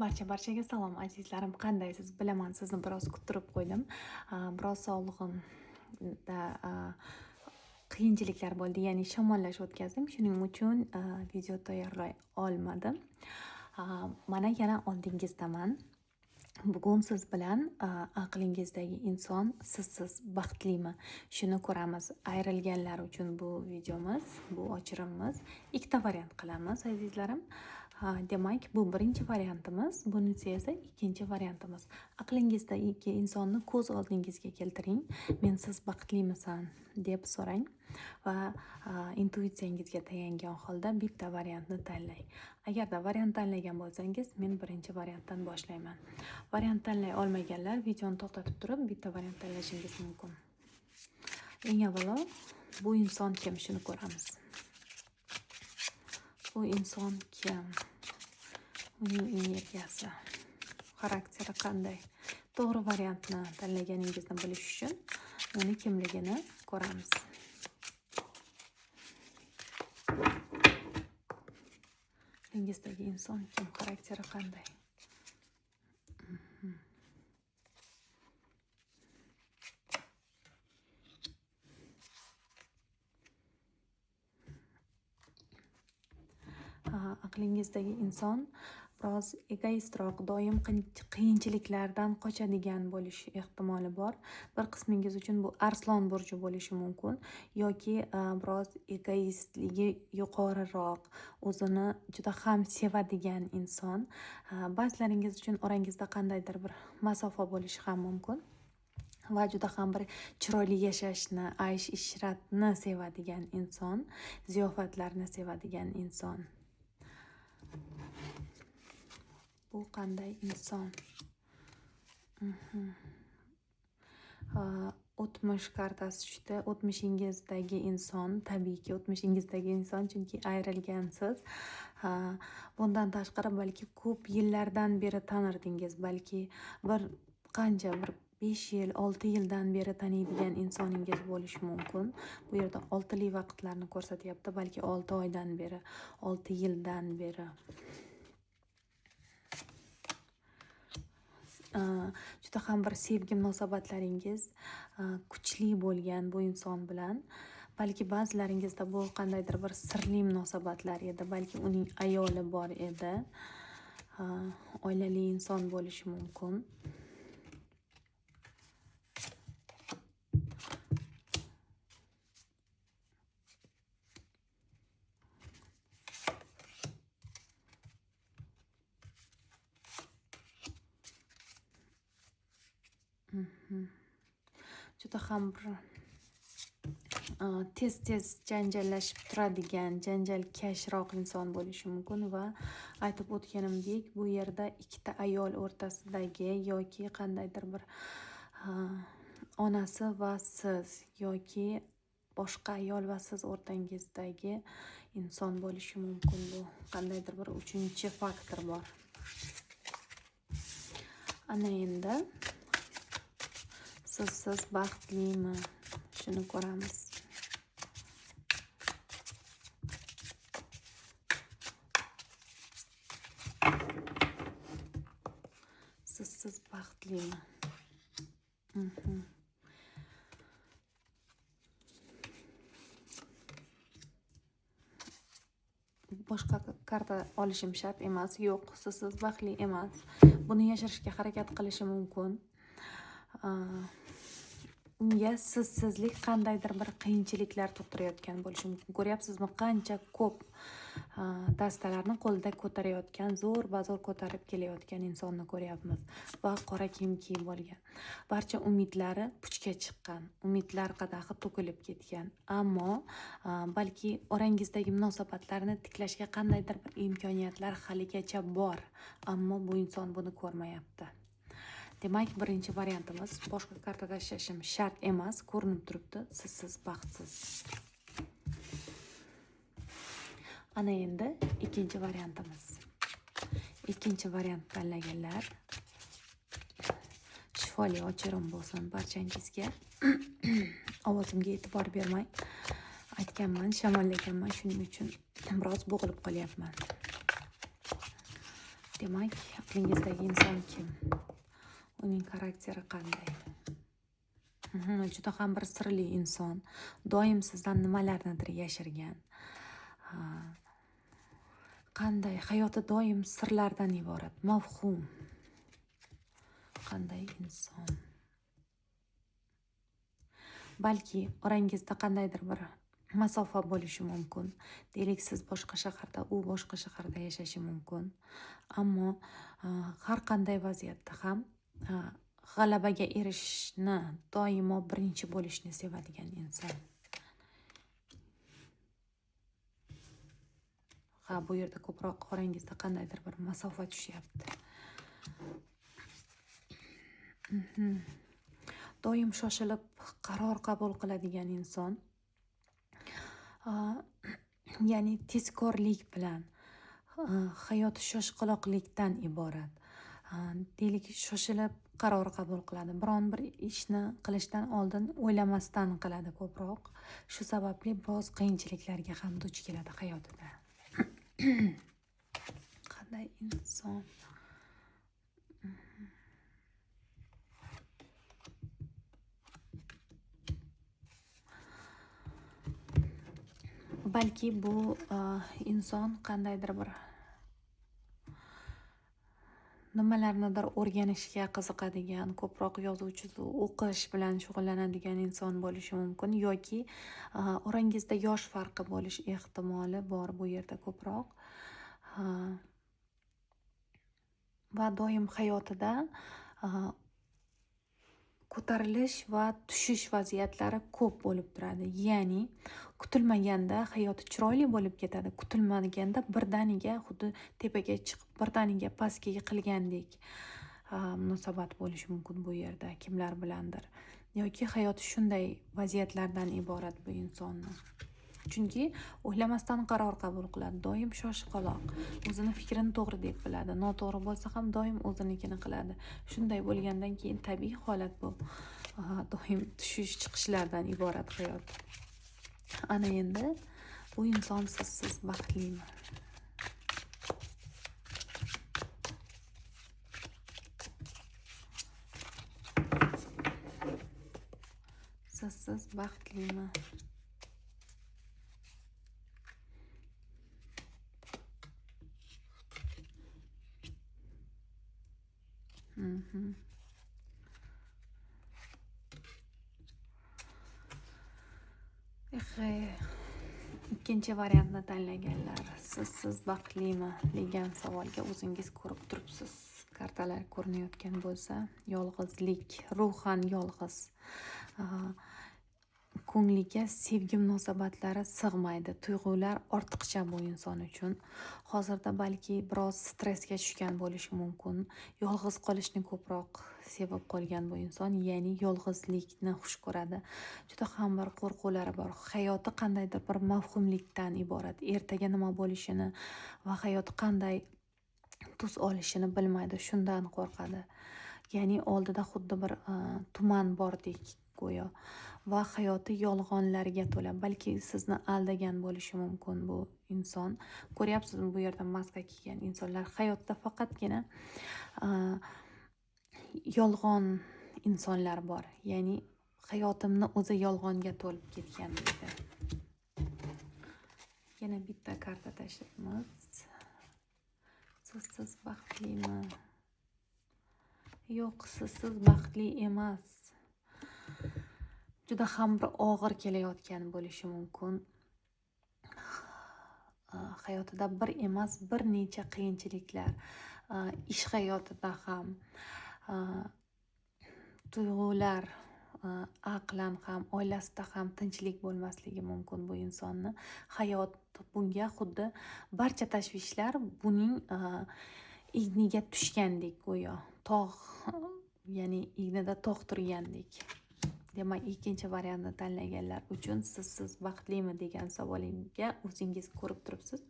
Barchaga salom azizlarim, qandaysiz? Bilaman, sizni biroz kuttirib qo'ydim. Biroz sog'lig'imda qiyinchiliklar bo'ldi, ya'ni shamollash o'tkazdim. Shuning uchun video tayyorlay olmadim. Mana yana oldingizdaman. Bugun siz bilan aqlingizdagi inson sizsiz baxtlimi? Shuni ko'ramiz. Ayrilganlar uchun bu videomiz, bu o'chirimimiz. Ikkita variant qilamiz azizlarim. Demak, bu birinchi variantimiz, bunisi esa ikkinchi variantimiz. Aqlingizdagi insonni ko'z oldingizga keltiring. Men siz baxtlimisan deb so'rang va intuitsiyangizga tayangan holda bitta variantni tanlang. Agarda variant tanlagan bo'lsangiz, men birinchi variantdan boshlayman. Variant tanlay olmaganlar videoni to'xtatib turib, bitta variant tanlashingiz mumkin. Eng avvalo, bu inson kim, shuni ko'ramiz. Bu inson kim? Uning energiyasi, xarakteri qanday? To'g'ri variantni tanlaganingizni bilish uchun uni kimligini ko'ramiz. Aqlingizdagi inson kim, xarakteri qanday? Aqlingizdagi inson biroz egoistroq, doim qiyinchiliklardan qochadigan bo'lish ehtimoli bor. Bir qismingiz uchun bu Arslon burji bo'lishi mumkin yoki biroz egoistligi yuqoriroq, o'zini juda ham sevadigan inson. Ba'zilaringiz uchun orangizda qandaydir bir masofa bo'lishi ham mumkin. Va juda ham bir chiroyli yashashni, aysh-ishratni sevadigan inson, ziyofatlarni sevadigan inson. Bu qanday inson? O'tmish kartasi tushdi. O'tmishingizdagi inson, tabiiyki o'tmishingizdagi inson, chunki ayrilgansiz. Bundan tashqari balki ko'p yillardan beri tanirdingiz, balki bir 5 yil, 6 yildan beri taniydigan insoningiz bo'lishi mumkin. Bu yerda 6li vaqtlarni ko'rsatyapti, balki 6 oydan beri, 6 yildan beri. Juda ham bir sevgi munosabatlaringiz kuchli bo'lgan bu inson bilan. Balki ba'zilaringizda bu qandaydir bir sirli munosabatlar edi, balki uning ayoli bor edi. Oilali inson bo'lishi mumkin. Juda ham bir tez janjallashib turadigan, janjalkashroq inson bo'lishi mumkin va aytib o'tganimdek, bu yerda ikkita ayol o'rtasidagi yoki qandaydir bir onasi va siz yoki boshqa ayol va siz o'rtangizdagi inson bo'lishi mumkin. Bu qandaydir bir uchinchi faktor bor. Ana endi siz baxtlimi? Shuni ko'ramiz. Siz baxtlimi? Boshqa karta olishim shart emas. Yo'q, siz baxtli emas. Buni yashirishga harakat qilishi mumkin. Unga sizsizlik qandaydir bir qiyinchiliklar tug'dirayotgan bo'lishi mumkin. Ko'ryapsizmi, qancha ko'p dastalarni qo'lida ko'tarayotgan, zo'r-bazo'r ko'tarib kelayotgan insonni ko'ryapmiz va qora kiyim kiyib olgan. Barcha umidlari puchga chiqqan, umidlar qadahi to'kilib ketgan. Ammo balki orangizdagi munosabatlarni tiklashga qandaydir bir imkoniyatlar haligacha bor, ammo bu inson buni ko'rmayapti. Demak, birinchi variantimiz, boshqa karta tashlashim shart emas, ko'rinib turibdi, siz baxtsiz. Ana endi ikkinchi variantimiz. Ikkinchi variant tanlaganlar shifoli o'chirim bo'lsin barchangizga. Ovozimga e'tibor bermang. Aytganman, shamollaganman, shuning uchun biroz bo'g'ilib qolyapman. Demak, aqlingizdagi inson kim? Uning xarakteri qanday? Juda ham bir sirli inson. Doim sizdan nimalarnidir yashirgan. Qanday? Hayoti doim sirlardan iborat. Mavhum. Qanday inson? Balki orangizda qandaydir bir masofa bo'lishi mumkin. Deylik, siz boshqa shaharda, u boshqa shaharda yashashi mumkin. Ammo har qanday vaziyatda ham g'alabaga erishishni, doimo birinchi bo'lishni sevadigan inson. Bu yerda ko'proq orangizda qandaydir bir masofa tushyapti. Doim shoshilib qaror qabul qiladigan inson. Ya'ni tezkorlik bilan hayoti shoshqaloqlikdan iborat. Deylik, shoshilib qaror qabul qiladi. Biron bir ishni qilishdan oldin o'ylamasdan qiladi ko'proq. Shu sababli biroz qiyinchiliklarga ham duch keladi hayotida. Qanday inson? Balki bu inson qandaydir bir nimalarnidir o'rganishga qiziqadigan, ko'proq yozuvchi, o'qish bilan shug'ullanadigan inson bo'lishi mumkin, yoki orangizda yosh farqi bo'lish ehtimoli bor bu yerda ko'proq. Va doim hayotida ko'tarilish va tushish vaziyatlari ko'p bo'lib turadi. Ya'ni kutilmaganda hayoti chiroyli bo'lib ketadi, kutilmaganda birdaniga xuddi tepaga chiqib, birdaniga pastga yiqilgandek munosabat bo'lishi mumkin bu yerda kimlar bilandir. Yoki hayoti shunday vaziyatlardan iborat bu insonni. Chunki o'ylamasdan qaror qabul qiladi, doim shoshqaloq, o'zini fikrini to'g'ri deb biladi, noto'g'ri bo'lsa ham doim o'zinikini qiladi. Shunday bo'lgandan keyin tabiiy holat bu. Doim tushish chiqishlardan iborat hayot. Ana endi bu inson sizsiz baxtlimi? Sizsiz baxtlimi? Ikkinchi variantni tanlaganlar, sizsiz baxtlimi degan savolga o'zingiz ko'rib turibsiz. Kartalar ko'rinayotgan bo'lsa, yolg'izlik, ruhan yolg'iz, ko'ngliga sevgi munosabatlari sig'maydi, tuyg'ular ortiqcha bu inson uchun. Hozirda balki biroz stressga tushgan bo'lishi mumkin. Yolg'iz qolishni ko'proq sevib qolgan bu inson, ya'ni yolg'izlikni xush ko'radi. Juda ham bir qo'rquvlari bor. Hayoti qandaydir bir mavhumlikdan iborat. Ertaga nima bo'lishini va hayoti qanday tus olishini bilmaydi, shundan qo'rqadi. Ya'ni oldida xuddi bir tuman bordek go'yo. Va hayoti yolg'onlarga to'la. Balki sizni aldagan bo'lishi mumkin bu inson. Ko'ryapsizmi, bu yerda maska kiygan insonlar hayotda faqatgina yolg'on insonlar bor. Ya'ni hayotimni o'zi yolg'onga to'lib ketgan deydi. Yana bitta karta tashlaymiz. Sizsiz baxtlimi? Yo'q, sizsiz baxtli emas. Juda ham bir og'ir kelayotgan bo'lishi mumkin. Hayotida bir emas, bir necha qiyinchiliklar, ish hayotida ham, tuyg'ular, aqlan ham, oilasida ham tinchlik bo'lmasligi mumkin bu insonni. Hayot bunga xuddi barcha tashvishlar buning igniga tushgandek go'yo. Tog', ya'ni ignida tog' turgandek. Demak, ikkinchi variantni tanlaganlar uchun sizsiz baxtlimi degan savolimga o'zingiz ko'rib turibsiz.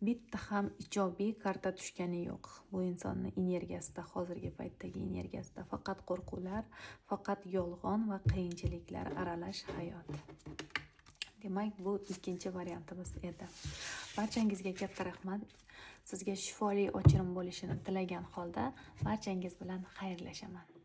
Bitta ham ijobiy karta tushgani yo'q. Bu insonning energiyasida, hozirgi paytdagi energiyasida faqat qo'rquvlar, faqat yolg'on va qiyinchiliklar aralash hayot. Demak, bu ikkinchi variantimiz edi. Barchangizga katta rahmat. Sizga shifoli ochirim bo'lishini tilagan holda barchangiz bilan xayrlashaman.